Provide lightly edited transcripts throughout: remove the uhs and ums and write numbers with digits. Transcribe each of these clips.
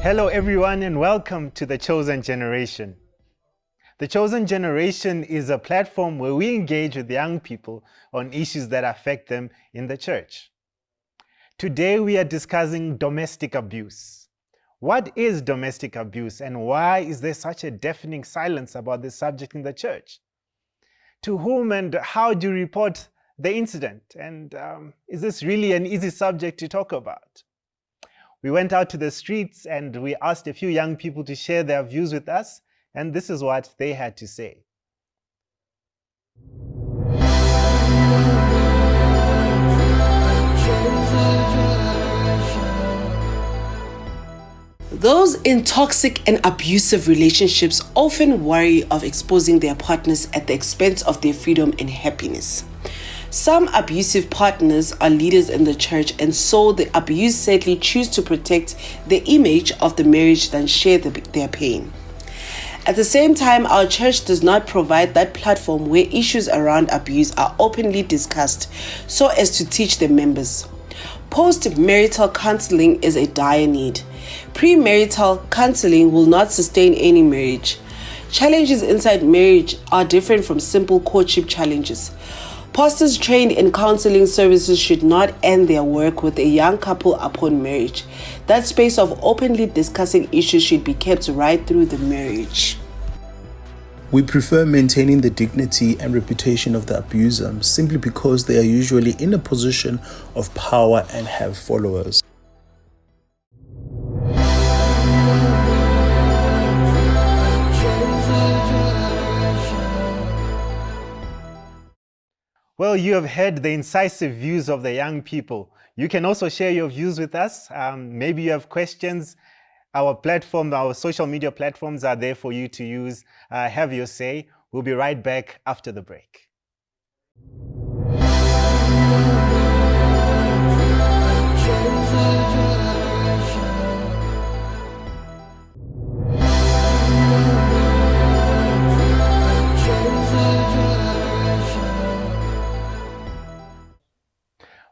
Hello, everyone, and welcome to The Chosen Generation. The Chosen Generation is a platform where we engage with young people on issues that affect them in the church. Today, we are discussing domestic abuse. What is domestic abuse, and why is there such a deafening silence about this subject in the church? To whom and how do you report the incident? And is this really an easy subject to talk about? We went out to the streets and we asked a few young people to share their views with us, and this is what they had to say. Those in toxic and abusive relationships often worry of exposing their partners at the expense of their freedom and happiness. Some abusive partners are leaders in the church, and so the abused sadly choose to protect the image of the marriage than share their pain. At the same time, our church does not provide that platform where issues around abuse are openly discussed so as to teach the members. Post-marital counseling is a dire need. Premarital counseling will not sustain any marriage. Challenges inside marriage are different from simple courtship challenges. Pastors trained in counseling services should not end their work with a young couple upon marriage. That space of openly discussing issues should be kept right through the marriage. We prefer maintaining the dignity and reputation of the abuser simply because they are usually in a position of power and have followers. Well, you have heard the incisive views of the young people. You can also share your views with us. Maybe you have questions. Our platform, our social media platforms are there for you to use. Have your say. We'll be right back after the break.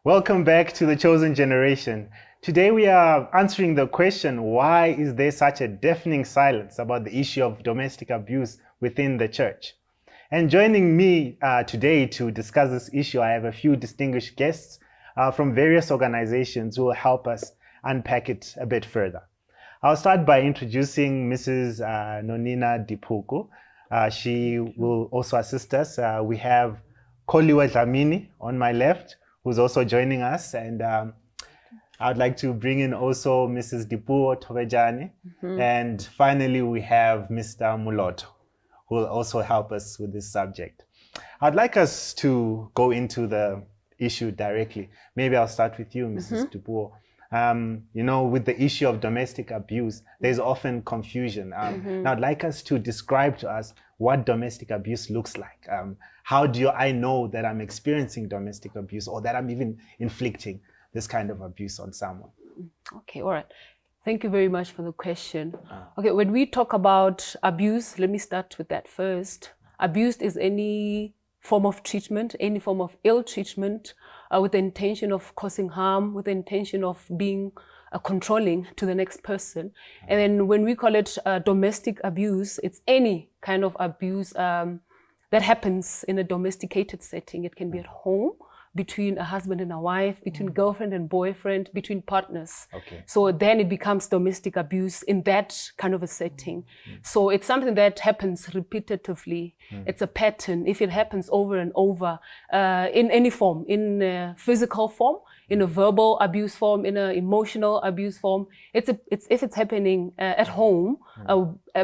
Welcome back to The Chosen Generation. Today we are answering the question, why is there such a deafening silence about the issue of domestic abuse within the church? And joining me today to discuss this issue, I have a few distinguished guests from various organizations who will help us unpack it a bit further. I'll start by introducing Mrs. Nonina Dipuku. She will also assist us. We have Koliwe Dlamini on my left, who's also joining us, and I'd like to bring in also Mrs. Dipuo Tovejani, and finally we have Mr. Muloto, who will also help us with this subject. I'd like us to go into the issue directly. Maybe I'll start with you, Mrs. Dipuo. You know, with the issue of domestic abuse, there's often confusion. Now I'd like us to describe to us what domestic abuse looks like. How do I know that I'm experiencing domestic abuse or that I'm even inflicting this kind of abuse on someone? Okay, all right. Thank you very much for the question. Okay, when we talk about abuse, let me start with that first. Abuse is any form of treatment, any form of ill treatment with the intention of causing harm, with the intention of being controlling to the next person. And then when we call it domestic abuse, it's any kind of abuse that happens in a domesticated setting. It can be at home, between a husband and a wife, between girlfriend and boyfriend, between partners. Okay. So then it becomes domestic abuse in that kind of a setting. So it's something that happens repetitively. It's a pattern. If it happens over and over, in any form, in a physical form, in a verbal abuse form, in an emotional abuse form, if it's happening at home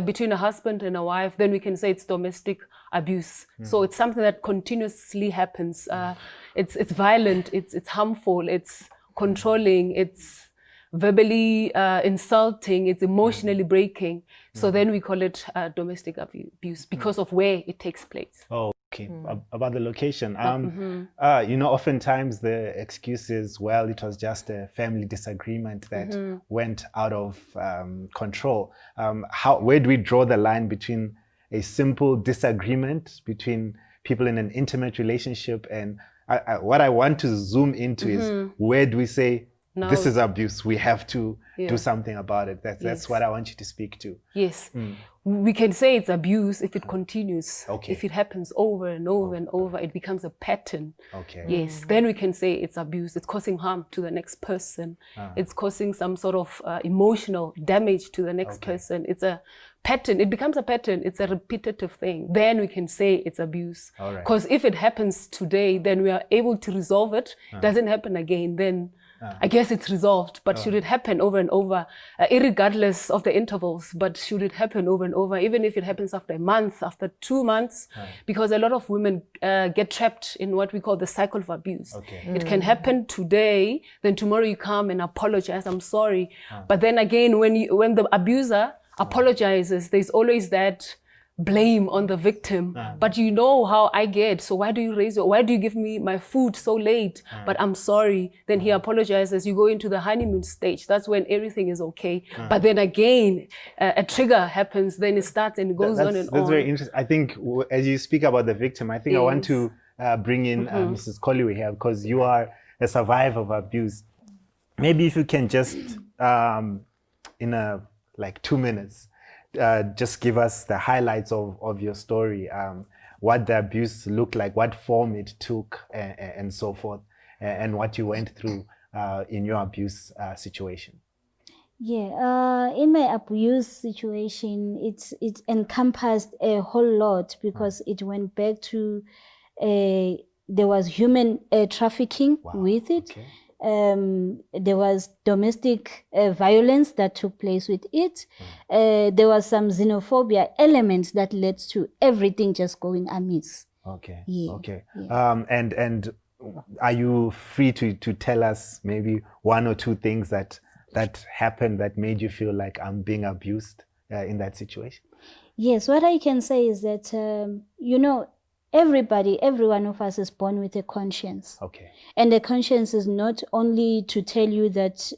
between a husband and a wife, then we can say it's domestic abuse. So it's something that continuously happens. It's violent, it's harmful, it's controlling, it's verbally insulting, it's emotionally breaking. So then we call it domestic abuse because of where it takes place. Oh, okay. About the location. You know, oftentimes the excuse is, well, it was just a family disagreement that went out of control. Where do we draw the line between a simple disagreement between people in an intimate relationship and what I want to zoom into is, where do we say Now, this is abuse. We have to Yeah. do something about it. That's Yes. what I want you to speak to. yes, we can say it's abuse if it continues. Okay. If it happens over and over and over, it becomes a pattern. Okay. Yes, then we can say it's abuse. It's causing harm to the next person. It's causing some sort of emotional damage to the next person. It's a pattern. It becomes a pattern. It's a repetitive thing. Then we can say it's abuse. All right. Because if it happens today, then we are able to resolve it. Doesn't happen again, then I guess it's resolved. But should it happen over and over, irregardless of the intervals, but should it happen over and over, even if it happens after a month, after 2 months, because a lot of women get trapped in what we call the cycle of abuse. Okay. It can happen today, then tomorrow you come and apologize, I'm sorry. But then again, when the abuser apologizes, there's always that blame on the victim. But you know how I get, so why do you give me my food so late? But I'm sorry. Then he apologizes. You go into the honeymoon stage. That's when everything is okay. But then again, a trigger happens. Then it starts and it goes on and That's on. very interesting. I think as you speak about the victim, I think I want to bring in Mrs. Collyway here, because you are a survivor of abuse. Maybe if you can just, in like 2 minutes, just give us the highlights of your story, what the abuse looked like, what form it took, and so forth, and what you went through in your abuse situation. Yeah, in my abuse situation, it encompassed a whole lot, because it went back to there was human trafficking with it. Okay. There was domestic violence that took place with it. There was some xenophobia elements that led to everything just going amiss. Okay. Yeah, Okay. And are you free to tell us maybe 1 or 2 things that happened that made you feel like I'm being abused in that situation? Yes, what I can say is that, every one of us is born with a conscience. Okay. And the conscience is not only to tell you that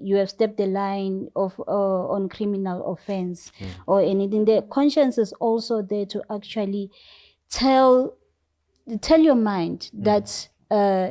you have stepped the line of on criminal offense or anything. The conscience is also there to actually tell your mind that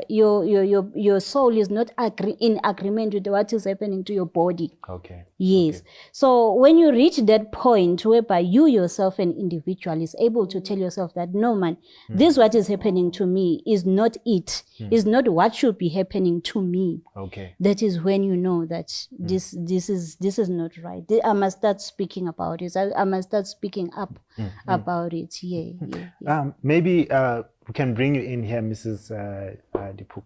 your soul is not in agreement with what is happening to your body. Okay. Yes. Okay. So when you reach that point whereby you yourself, an individual, is able to tell yourself that, no, man, this what is happening to me is not it, is not what should be happening to me. Okay. That is when you know that this is not right. I must start speaking about it. I must start speaking up about it. Yeah. Maybe we can bring you in here, Mrs. Dipu.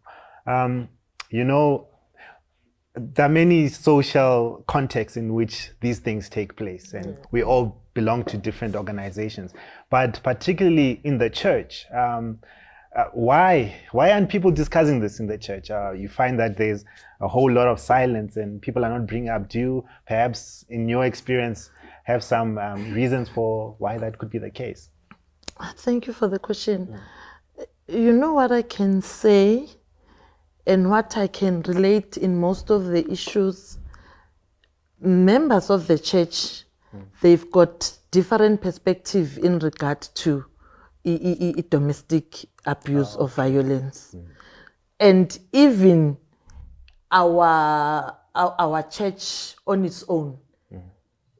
There are many social contexts in which these things take place, and we all belong to different organizations. But particularly in the church, why aren't people discussing this in the church? You find that there's a whole lot of silence, and people are not bringing up. Do you, perhaps, in your experience, have some reasons for why that could be the case? Thank you for the question. You know what I can say and what I can relate in most of the issues? Members of the church, they've got different perspective in regard to domestic abuse or violence. And even our church on its own,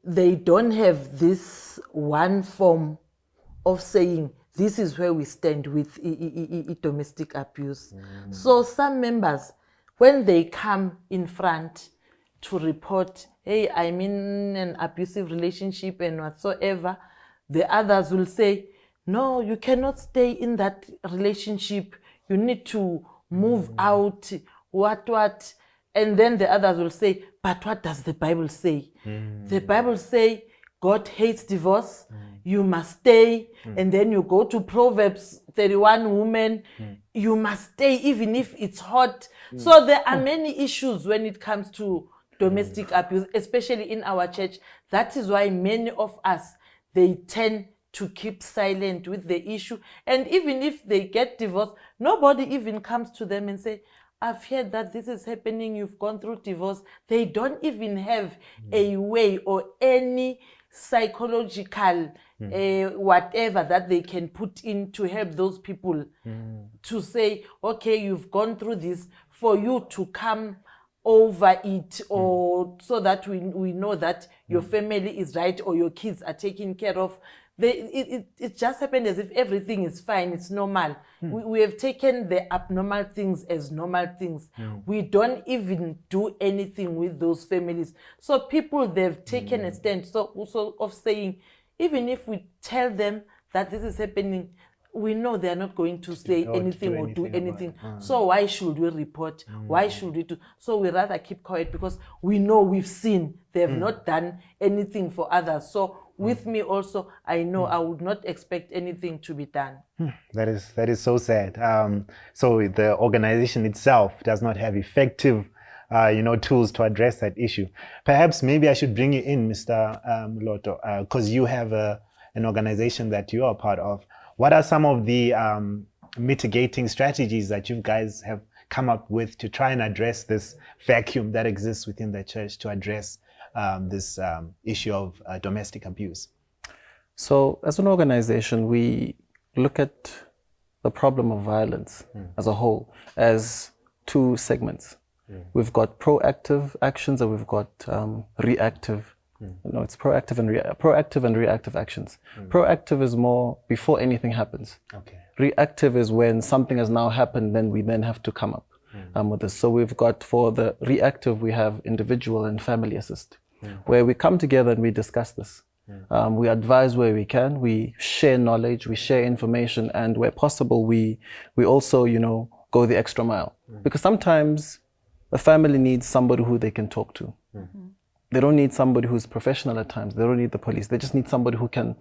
they don't have this one form of saying, this is where we stand with domestic abuse. So some members, when they come in front to report, hey, I'm in an abusive relationship and whatsoever, the others will say, no, you cannot stay in that relationship. You need to move out, what. And then the others will say, but what does the Bible say? The Bible say God hates divorce. You must stay. And then you go to Proverbs 31, woman, you must stay even if it's hot. So there are many issues when it comes to domestic abuse, especially in our church. That is why many of us, they tend to keep silent with the issue. And even if they get divorced, nobody even comes to them and say, I've heard that this is happening, you've gone through divorce. They don't even have a way or any psychological whatever that they can put in to help those people to say, okay, you've gone through this, for you to come over it, or so that we know that your family is right or your kids are taken care of. It just happened as if everything is fine, it's normal. We have taken the abnormal things as normal things. We don't even do anything with those families. So people, they've taken a stand so of saying, even if we tell them that this is happening, we know they are not going to say anything or do anything. So why should we report? Why should we do? So we rather keep quiet, because we know, we've seen they have not done anything for others. So with me also, I know I would not expect anything to be done. That is so sad. So the organization itself does not have effective tools to address that issue. Perhaps maybe I should bring you in, Mr. Loto, because you have an organization that you are part of. What are some of the mitigating strategies that you guys have come up with to try and address this vacuum that exists within the church, to address this issue of domestic abuse? So as an organization, we look at the problem of violence as a whole as two segments. We've got proactive actions and we've got reactive. No, it's proactive and reactive actions. Proactive is more before anything happens. Okay. Reactive is when something has now happened, then we then have to come up with this. So we've got, for the reactive, we have individual and family assist, where we come together and we discuss this. We advise where we can, we share knowledge, we share information, and where possible, we also, go the extra mile. Because sometimes the family needs somebody who they can talk to. They don't need somebody who's professional at times. They don't need the police. They just need somebody who can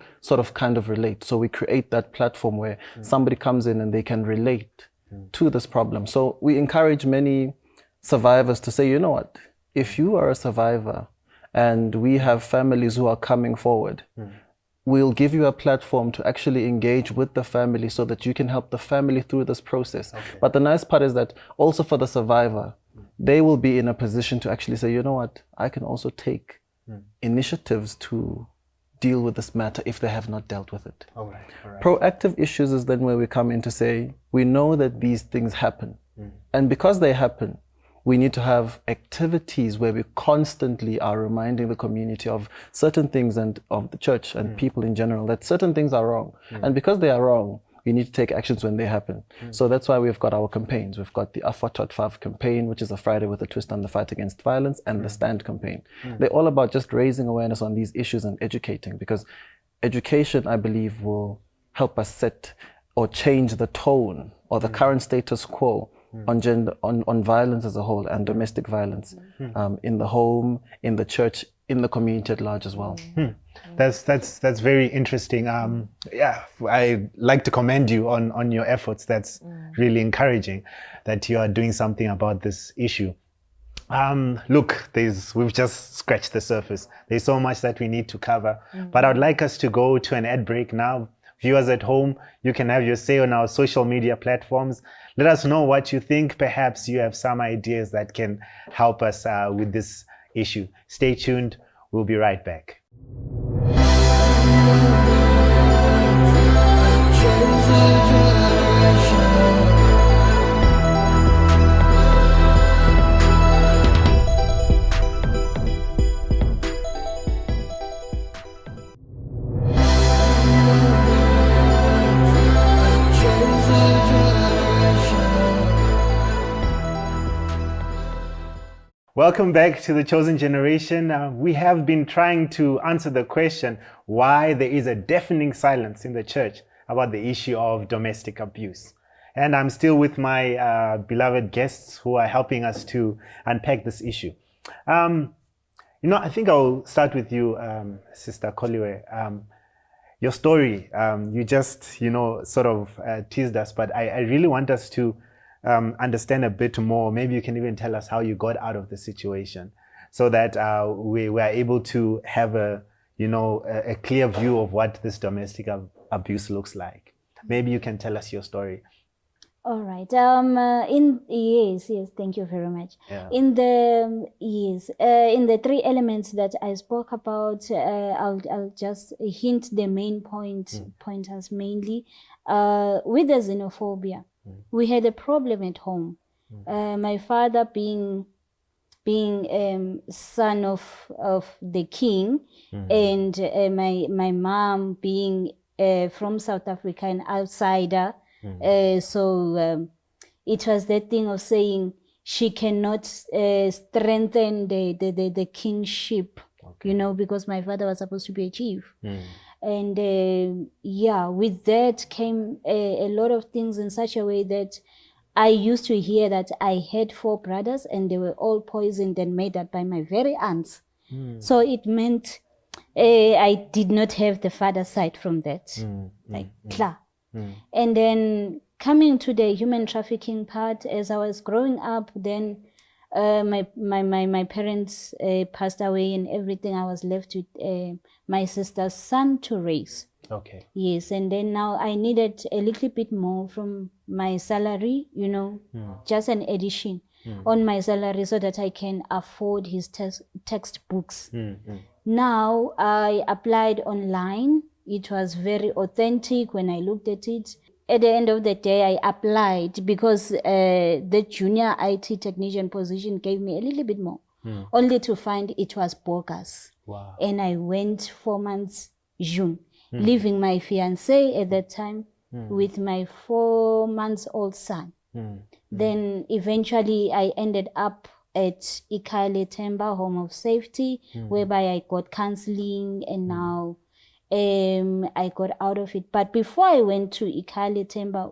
kind of relate. So we create that platform where somebody comes in and they can relate to this problem. So we encourage many survivors to say, you know what, if you are a survivor and we have families who are coming forward, we'll give you a platform to actually engage with the family so that you can help the family through this process. Okay. But the nice part is that also for the survivor, they will be in a position to actually say, you know what, I can also take initiatives to deal with this matter if they have not dealt with it. All right. Proactive issues is then where we come in to say, we know that these things happen. And because they happen, we need to have activities where we constantly are reminding the community of certain things and of the church and people in general, that certain things are wrong. And because they are wrong, we need to take actions when they happen. So that's why we've got our campaigns. We've got the Afatot campaign, which is a Friday with a twist on the fight against violence, and the Stand campaign. They're all about just raising awareness on these issues and educating, because education, I believe, will help us set or change the tone or the current status quo on gender, on violence as a whole, and domestic violence in the home, in the church, in the community at large as well. That's very interesting. I like to commend you on your efforts. That's really encouraging that you are doing something about this issue. Look, we've just scratched the surface. There's so much that we need to cover, but I'd like us to go to an ad break now. Viewers at home, you can have your say on our social media platforms. Let us know what you think. Perhaps you have some ideas that can help us with this issue. Stay tuned. We'll be right back. Welcome back to The Chosen Generation. We have been trying to answer the question why there is a deafening silence in the church about the issue of domestic abuse. And I'm still with my beloved guests who are helping us to unpack this issue. I think I'll start with you, Sister Koliwe. Your story, you just, sort of teased us, but I really want us to understand a bit more. Maybe you can even tell us how you got out of the situation, so that we were able to have a clear view of what this domestic abuse looks like. Maybe you can tell us your story. All right. Yes, thank you very much. Yeah. In the three elements that I spoke about, I'll just hint the main pointers mainly. With the xenophobia, we had a problem at home. My father being being son of the king, and my mom being from South Africa, an outsider. So it was that thing of saying she cannot strengthen the kingship, you know, because my father was supposed to be a chief. And yeah, with that came a lot of things in such a way that I used to hear that I had 4 brothers and they were all poisoned and murdered by my very aunts. So it meant I did not have the father side from that. Like, klar. And then coming to the human trafficking part, as I was growing up, then my parents passed away and everything. I was left with my sister's son to raise. Okay. Yes, and then now I needed a little bit more from my salary, you know, just an addition on my salary so that I can afford his textbooks. Now I applied online. It was very authentic when I looked at it. At the end of the day, I applied because the junior IT technician position gave me a little bit more, only to find it was bogus. Wow. And I went 4 months June, leaving my fiancé at that time with my 4-month-old son. Then eventually I ended up at Ikale Temba Home of Safety, whereby I got counseling, and now I got out of it. But before I went to Ikale Temba,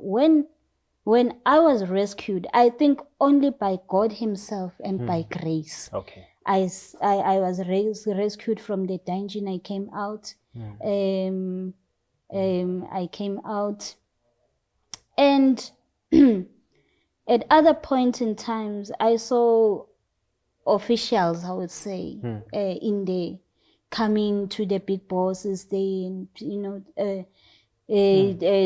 when I was rescued, I think only by God himself and by grace. Okay. I was rescued from the dungeon. I came out. I came out, and at other points in times, I saw officials, I would say, in there coming to the big bosses, they, you know,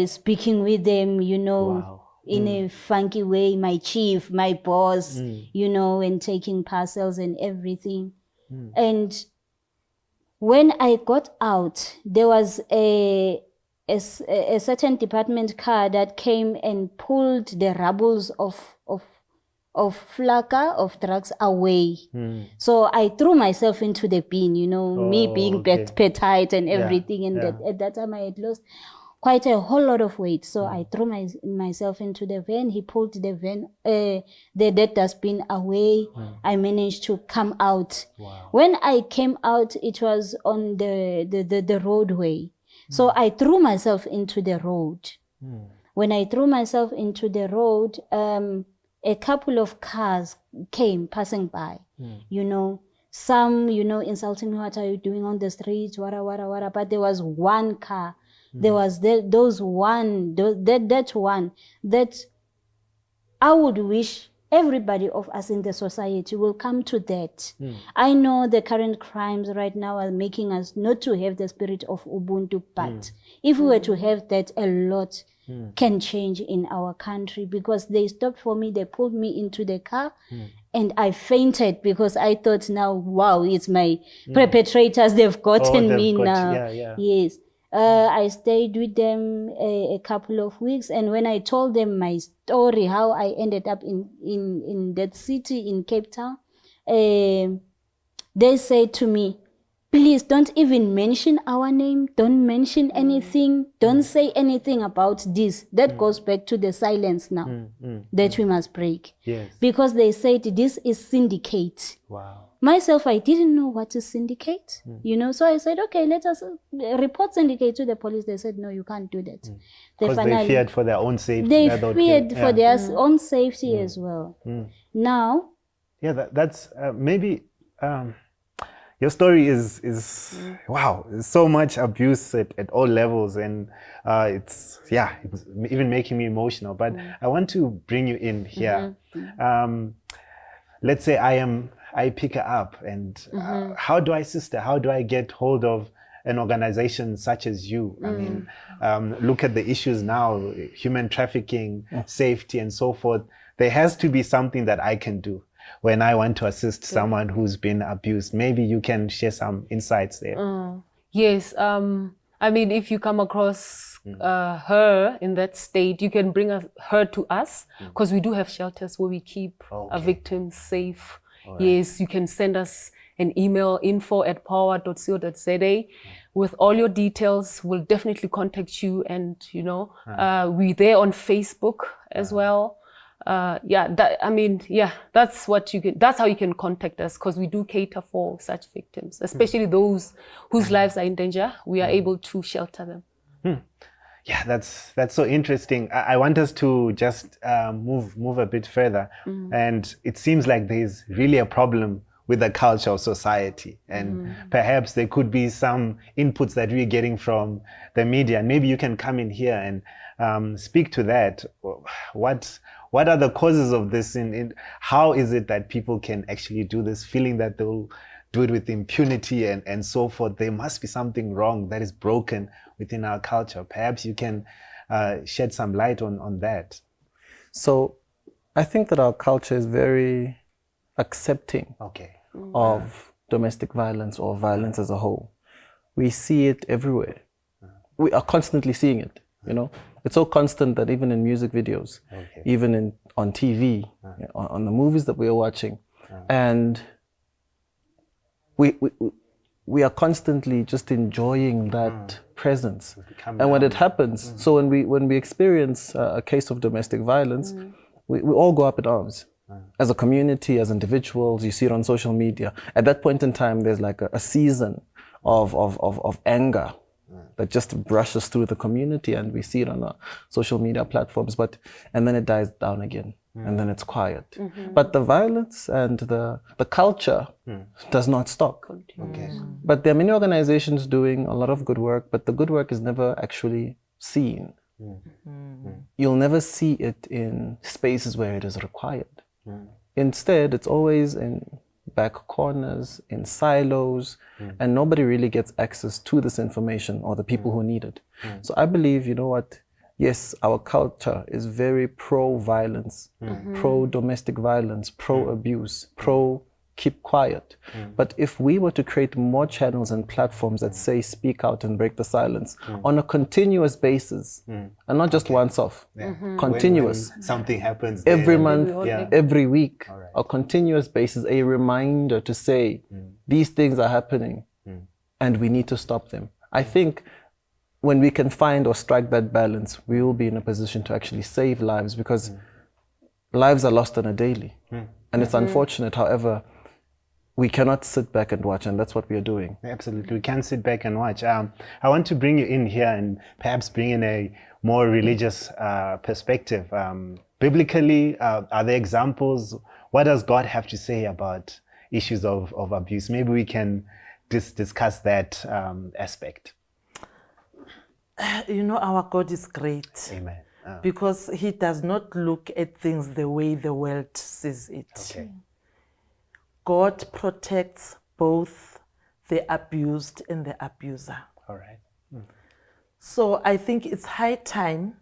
speaking with them, you know. Wow. In a funky way, my chief, my boss, you know, and taking parcels and everything. And when I got out, there was a certain department car that came and pulled the rubbles of flaka, of drugs away. So I threw myself into the bin, you know, me being petite and everything. And at that time I had lost quite a whole lot of weight. So I threw myself into the van. He pulled the van, the dustbin away. I managed to come out. Wow. When I came out, it was on the roadway. So I threw myself into the road. When I threw myself into the road, a couple of cars came passing by, you know, some, you know, insulting me, what are you doing on the streets, wara. But there was one car. There was that one that I would wish everybody of us in the society will come to that. I know the current crimes right now are making us not to have the spirit of Ubuntu, but if we were to have that, a lot can change in our country, because they stopped for me, they pulled me into the car, and I fainted because I thought, now, wow, it's my perpetrators, they've gotten me now. Yes. I stayed with them a couple of weeks, and when I told them my story, how I ended up in that city in Cape Town, they said to me, please don't even mention our name, don't mention anything, don't say anything about this. That goes back to the silence now that we must break. Yes. Because they said this is syndicate. Wow. Myself, I didn't know what to syndicate, you know, so I said, okay, let us report syndicate to the police. They said, no, you can't do that. Because they feared for their own safety. They feared for their own safety as well. Now, yeah, that's maybe your story is wow, there's so much abuse at all levels, and it's even making me emotional. But I want to bring you in here. Let's say I pick her up, and how do I assist her? How do I get hold of an organization such as you? I mean, look at the issues now, human trafficking, safety, and so forth. There has to be something that I can do when I want to assist someone who's been abused. Maybe you can share some insights there. Yes. I mean, if you come across her in that state, you can bring her to us, because we do have shelters where we keep our victims safe. Yes, you can send us an email, info@power.co.za, with all your details. We'll definitely contact you, and we're there on Facebook as well. That's what you can. That's how you can contact us, because we do cater for such victims, especially those whose lives are in danger. We are able to shelter them. Yeah, that's so interesting. I want us to just move a bit further, and it seems like there's really a problem with the culture of society, and perhaps there could be some inputs that we're getting from the media, and maybe you can come in here and speak to that. What are the causes of this? How is it that people can actually do this, feeling that they'll do it with impunity and so forth? There must be something wrong that is broken within our culture. Perhaps you can shed some light on that. So I think that our culture is very accepting of domestic violence or violence as a whole. We see it everywhere. We are constantly seeing it, It's so constant that even in music videos, even on TV, on the movies that we are watching, and we are constantly just enjoying that presence. And when it happens, so when we experience a case of domestic violence, we all go up in arms. As a community, as individuals, you see it on social media. At that point in time, there's like a season of anger that just brushes through the community, and we see it on our social media platforms, and then it dies down again, and then it's quiet. But the violence and the culture does not stop. But there are many organizations doing a lot of good work, but the good work is never actually seen. You'll never see it in spaces where it is required. Instead, it's always in back corners, in silos, and nobody really gets access to this information or the people who need it. So I believe, yes, our culture is very pro-violence, pro-domestic violence, pro-abuse, pro-keep quiet. But if we were to create more channels and platforms that say speak out and break the silence on a continuous basis, and not just once off, continuous, when something happens every month, every week, a continuous basis, a reminder to say these things are happening and we need to stop them. I think when we can find or strike that balance, we will be in a position to actually save lives, because lives are lost on a daily. And it's unfortunate, however, we cannot sit back and watch, and that's what we are doing. Absolutely, we can't sit back and watch. I want to bring you in here and perhaps bring in a more religious perspective. Biblically, are there examples? What does God have to say about issues of abuse? Maybe we can discuss that aspect. Our God is great. Amen. Because he does not look at things the way the world sees it. God protects both the abused and the abuser. All right. So I think it's high time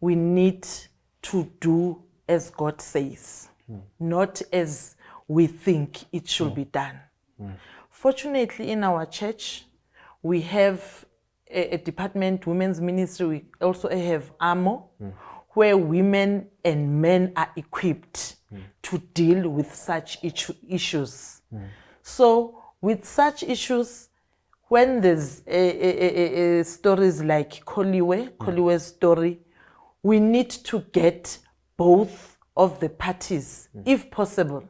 we need to do as God says, not as we think it should be done. Fortunately, in our church, we have a department, women's ministry. We also have AMO, where women and men are equipped to deal with such issues. So with such issues, when there's stories like Koliwe's story, we need to get both of the parties, if possible.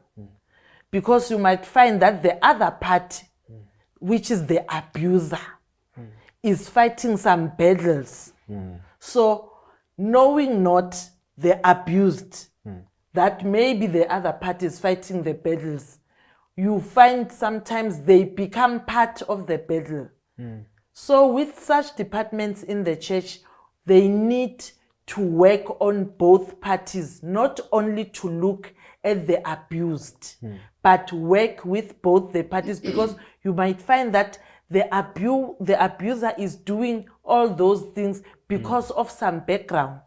Because you might find that the other party, which is the abuser, is fighting some battles. So knowing not the abused, that maybe the other party is fighting the battles, you find sometimes they become part of the battle. So with such departments in the church, they need to work on both parties, not only to look at the abused, but work with both the parties, because you might find that the abuser is doing all those things because of some background.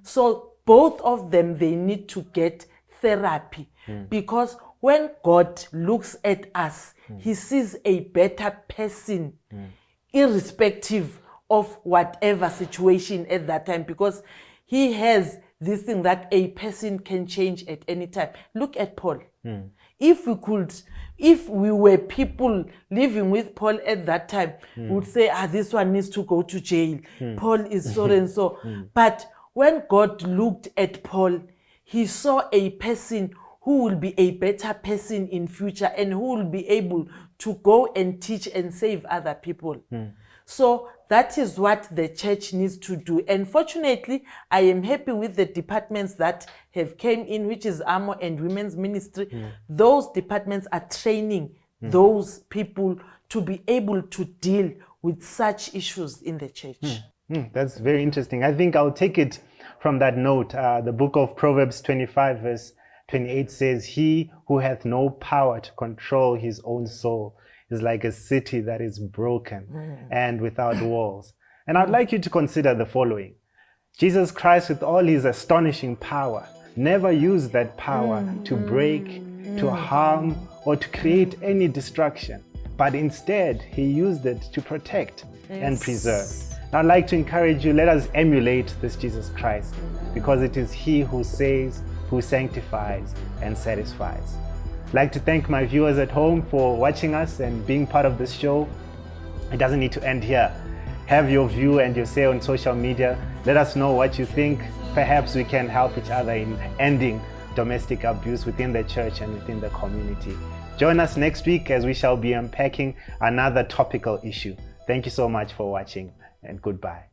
So both of them, they need to get therapy, because when God looks at us, he sees a better person, irrespective of whatever situation at that time, because he has this thing that a person can change at any time. Look at Paul. if we were people living with Paul at that time, we would say, this one needs to go to jail. Paul is so and so. But when God looked at Paul, he saw a person who will be a better person in future and who will be able to go and teach and save other people. So that is what the church needs to do. And fortunately, I am happy with the departments that have came in, which is Armor and Women's Ministry. Those departments are training those people to be able to deal with such issues in the church. That's very interesting. I think I'll take it from that note. The book of Proverbs 25 verse 28 says, "He who hath no power to control his own soul is like a city that is broken and without walls." And I'd like you to consider the following. Jesus Christ, with all his astonishing power, never used that power to break, to harm, or to create any destruction, but instead he used it to protect and preserve. Now, I'd like to encourage you, let us emulate this Jesus Christ, because it is he who saves, who sanctifies and satisfies. I'd like to thank my viewers at home for watching us and being part of this show. It doesn't need to end here. Have your view and your say on social media. Let us know what you think. Perhaps we can help each other in ending domestic abuse within the church and within the community. Join us next week as we shall be unpacking another topical issue. Thank you so much for watching, and goodbye.